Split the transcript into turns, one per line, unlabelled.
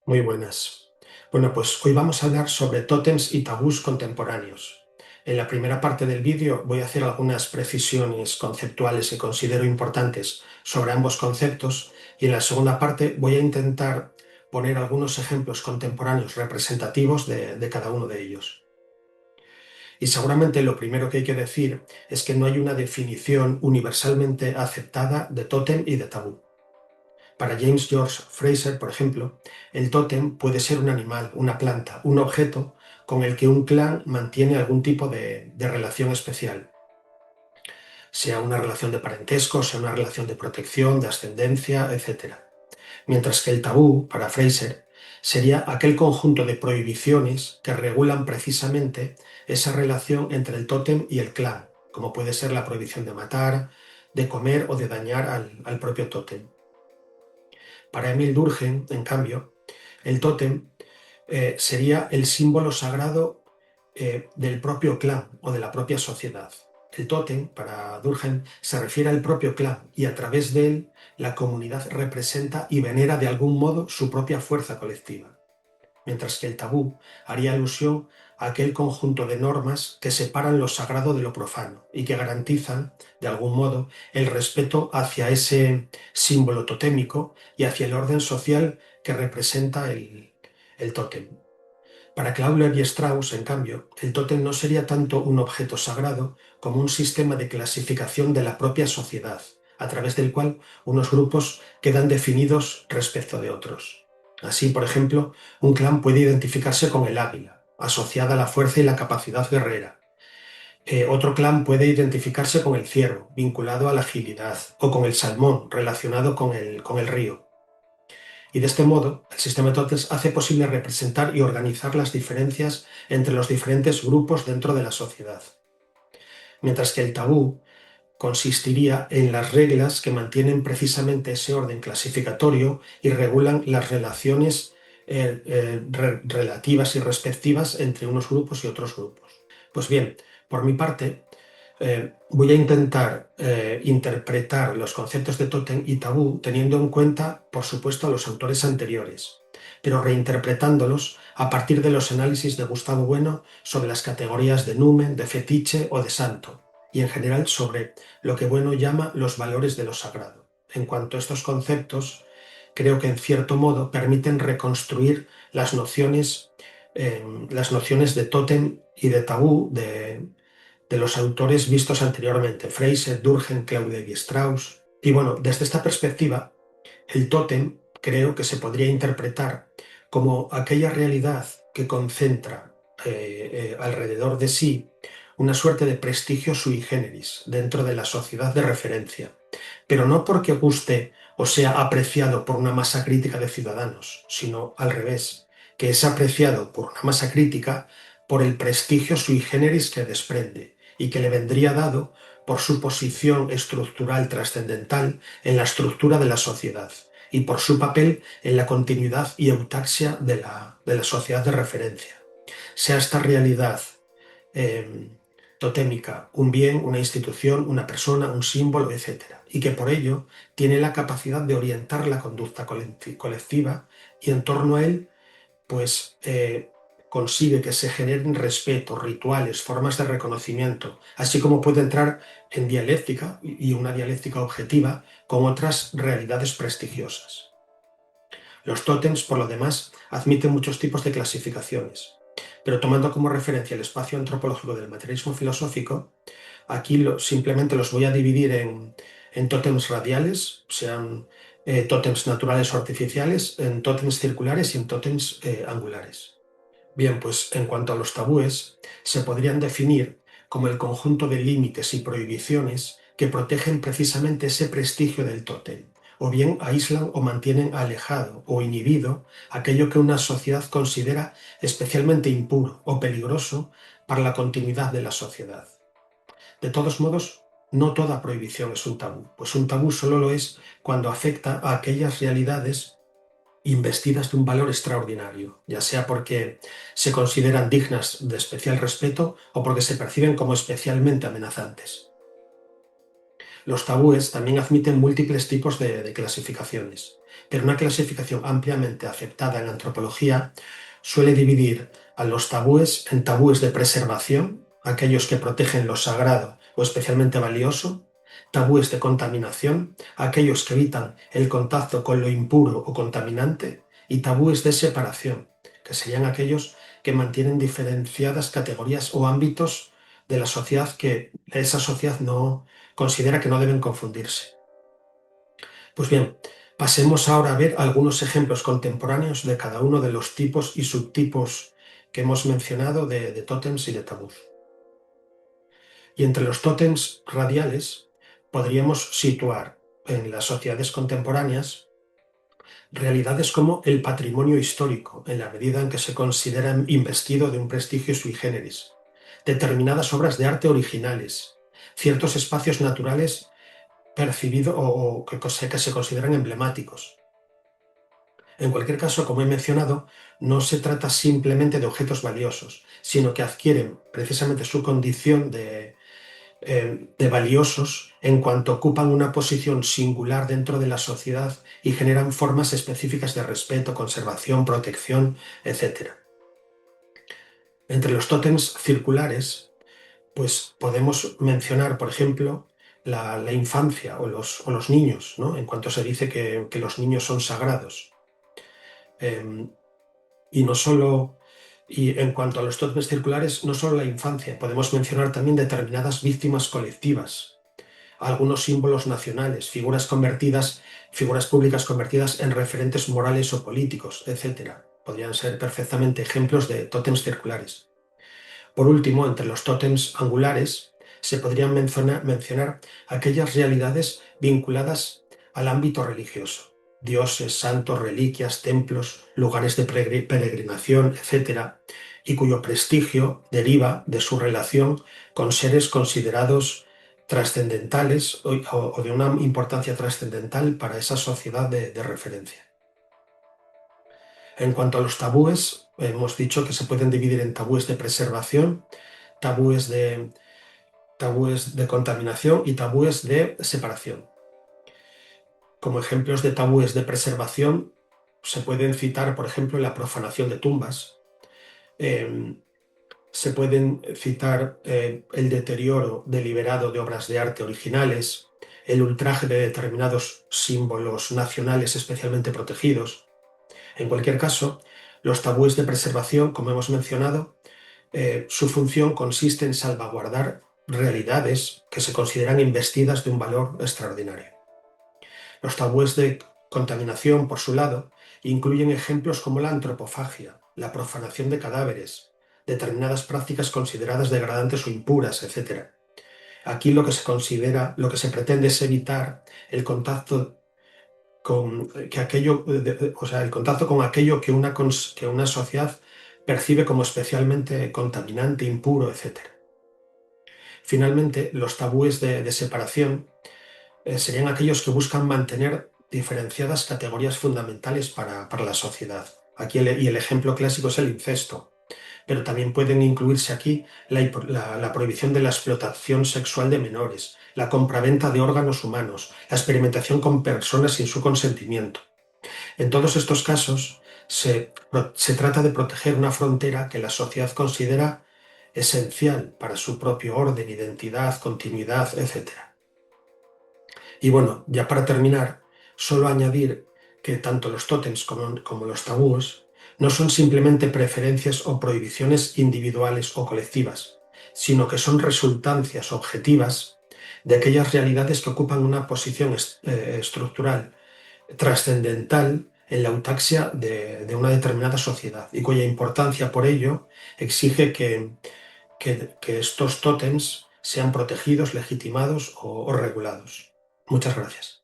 Muy buenas. Bueno, pues hoy vamos a hablar sobre tótems y tabús contemporáneos. En la primera parte del vídeo voy a hacer algunas precisiones conceptuales que considero importantes sobre ambos conceptos y en la segunda parte voy a intentar poner algunos ejemplos contemporáneos representativos de cada uno de ellos. Y seguramente lo primero que hay que decir es que no hay una definición universalmente aceptada de tótem y de tabú. Para James George Frazer, por ejemplo, el tótem puede ser un animal, una planta, un objeto con el que un clan mantiene algún tipo de relación especial, sea una relación de parentesco, sea una relación de protección, de ascendencia, etc. Mientras que el tabú, para Frazer, sería aquel conjunto de prohibiciones que regulan precisamente esa relación entre el tótem y el clan, como puede ser la prohibición de matar, de comer o de dañar al propio tótem. Para Emil Durkheim, en cambio, el tótem sería el símbolo sagrado del propio clan o de la propia sociedad. El tótem, para Durkheim, se refiere al propio clan y a través de él la comunidad representa y venera de algún modo su propia fuerza colectiva. Mientras que el tabú haría alusión a aquel conjunto de normas que separan lo sagrado de lo profano y que garantizan, de algún modo, el respeto hacia ese símbolo totémico y hacia el orden social que representa el tótem. Para Claude Lévi-Strauss, en cambio, el tótem no sería tanto un objeto sagrado como un sistema de clasificación de la propia sociedad, a través del cual unos grupos quedan definidos respecto de otros. Así, por ejemplo, un clan puede identificarse con el águila, asociada a la fuerza y la capacidad guerrera. Otro clan puede identificarse con el ciervo, vinculado a la agilidad, o con el salmón, relacionado con el río. Y de este modo, el sistema de tótems hace posible representar y organizar las diferencias entre los diferentes grupos dentro de la sociedad. Mientras que el tabú consistiría en las reglas que mantienen precisamente ese orden clasificatorio y regulan las relaciones relativas y respectivas entre unos grupos y otros grupos. Pues bien, por mi parte, voy a intentar interpretar los conceptos de tótem y tabú teniendo en cuenta, por supuesto, a los autores anteriores, pero reinterpretándolos a partir de los análisis de Gustavo Bueno sobre las categorías de numen, de fetiche o de santo, y en general sobre lo que Bueno llama los valores de lo sagrado. En cuanto a estos conceptos, creo que en cierto modo permiten reconstruir las nociones de tótem y de tabú de los autores vistos anteriormente, Frazer, Durkheim, Claude Lévi-Strauss. Y bueno, desde esta perspectiva, el tótem creo que se podría interpretar como aquella realidad que concentra alrededor de sí una suerte de prestigio sui generis dentro de la sociedad de referencia, pero no porque guste o sea apreciado por una masa crítica de ciudadanos, sino al revés, que es apreciado por una masa crítica por el prestigio sui generis que desprende y que le vendría dado por su posición estructural trascendental en la estructura de la sociedad y por su papel en la continuidad y eutaxia de la sociedad de referencia. Sea esta realidad totémica un bien, una institución, una persona, un símbolo, etc. Y que por ello tiene la capacidad de orientar la conducta colectiva y en torno a él pues consigue que se generen respeto, rituales, formas de reconocimiento, así como puede entrar en dialéctica y una dialéctica objetiva con otras realidades prestigiosas. Los tótems, por lo demás, admiten muchos tipos de clasificaciones, pero tomando como referencia el espacio antropológico del materialismo filosófico, aquí simplemente los voy a dividir en tótems radiales, sean tótems naturales o artificiales, en tótems circulares y en tótems angulares. Bien, pues en cuanto a los tabúes, se podrían definir como el conjunto de límites y prohibiciones que protegen precisamente ese prestigio del tótem, o bien aíslan o mantienen alejado o inhibido aquello que una sociedad considera especialmente impuro o peligroso para la continuidad de la sociedad. De todos modos, no toda prohibición es un tabú, pues un tabú solo lo es cuando afecta a aquellas realidades investidas de un valor extraordinario, ya sea porque se consideran dignas de especial respeto o porque se perciben como especialmente amenazantes. Los tabúes también admiten múltiples tipos de clasificaciones. pero una clasificación ampliamente aceptada en la antropología suele dividir a los tabúes en tabúes de preservación, aquellos que protegen lo sagrado o especialmente valioso; tabúes de contaminación, aquellos que evitan el contacto con lo impuro o contaminante; y tabúes de separación, que serían aquellos que mantienen diferenciadas categorías o ámbitos de la sociedad que esa sociedad no considera que no deben confundirse. Pues bien, pasemos ahora a ver algunos ejemplos contemporáneos de cada uno de los tipos y subtipos que hemos mencionado de tótems y de tabús. Y entre los tótems radiales podríamos situar en las sociedades contemporáneas realidades como el patrimonio histórico, en la medida en que se considera investido de un prestigio sui generis, determinadas obras de arte originales, ciertos espacios naturales percibidos o que se consideran emblemáticos. En cualquier caso, como he mencionado, no se trata simplemente de objetos valiosos, sino que adquieren precisamente su condición de valiosos en cuanto ocupan una posición singular dentro de la sociedad y generan formas específicas de respeto, conservación, protección, etc. Entre los tótems circulares, pues podemos mencionar, por ejemplo, la infancia o los niños, ¿no? En cuanto se dice que los niños son sagrados. Eh, y no solo, y en cuanto a los tótems circulares, no solo la infancia, podemos mencionar también determinadas víctimas colectivas, algunos símbolos nacionales, figuras públicas convertidas en referentes morales o políticos, etc. Podrían ser perfectamente ejemplos de tótems circulares. Por último, entre los tótems angulares se podrían mencionar aquellas realidades vinculadas al ámbito religioso: dioses, santos, reliquias, templos, lugares de peregrinación, etc., y cuyo prestigio deriva de su relación con seres considerados trascendentales o de una importancia trascendental para esa sociedad de referencia. En cuanto a los tabúes, hemos dicho que se pueden dividir en tabúes de preservación, tabúes de, tabúes de contaminación y tabúes de separación. Como ejemplos de tabúes de preservación se pueden citar, por ejemplo, la profanación de tumbas. Se pueden citar el deterioro deliberado de obras de arte originales, el ultraje de determinados símbolos nacionales especialmente protegidos. En cualquier caso, los tabúes de preservación, como hemos mencionado, su función consiste en salvaguardar realidades que se consideran investidas de un valor extraordinario. Los tabúes de contaminación, por su lado, incluyen ejemplos como la antropofagia, la profanación de cadáveres, determinadas prácticas consideradas degradantes o impuras, etc. Aquí lo que se pretende es evitar el contacto con el contacto con aquello que una sociedad percibe como especialmente contaminante, impuro, etc. Finalmente, los tabúes de separación serían aquellos que buscan mantener diferenciadas categorías fundamentales para la sociedad. Aquí el ejemplo clásico es el incesto, pero también pueden incluirse aquí la prohibición de la explotación sexual de menores, la compraventa de órganos humanos, la experimentación con personas sin su consentimiento. En todos estos casos, se trata de proteger una frontera que la sociedad considera esencial para su propio orden, identidad, continuidad, etc. Y bueno, ya para terminar, solo añadir que tanto los tótems como los tabúes no son simplemente preferencias o prohibiciones individuales o colectivas, sino que son resultancias objetivas de aquellas realidades que ocupan una posición estructural, trascendental en la autaxia de una determinada sociedad y cuya importancia por ello exige que estos tótems sean protegidos, legitimados o regulados. Muchas gracias.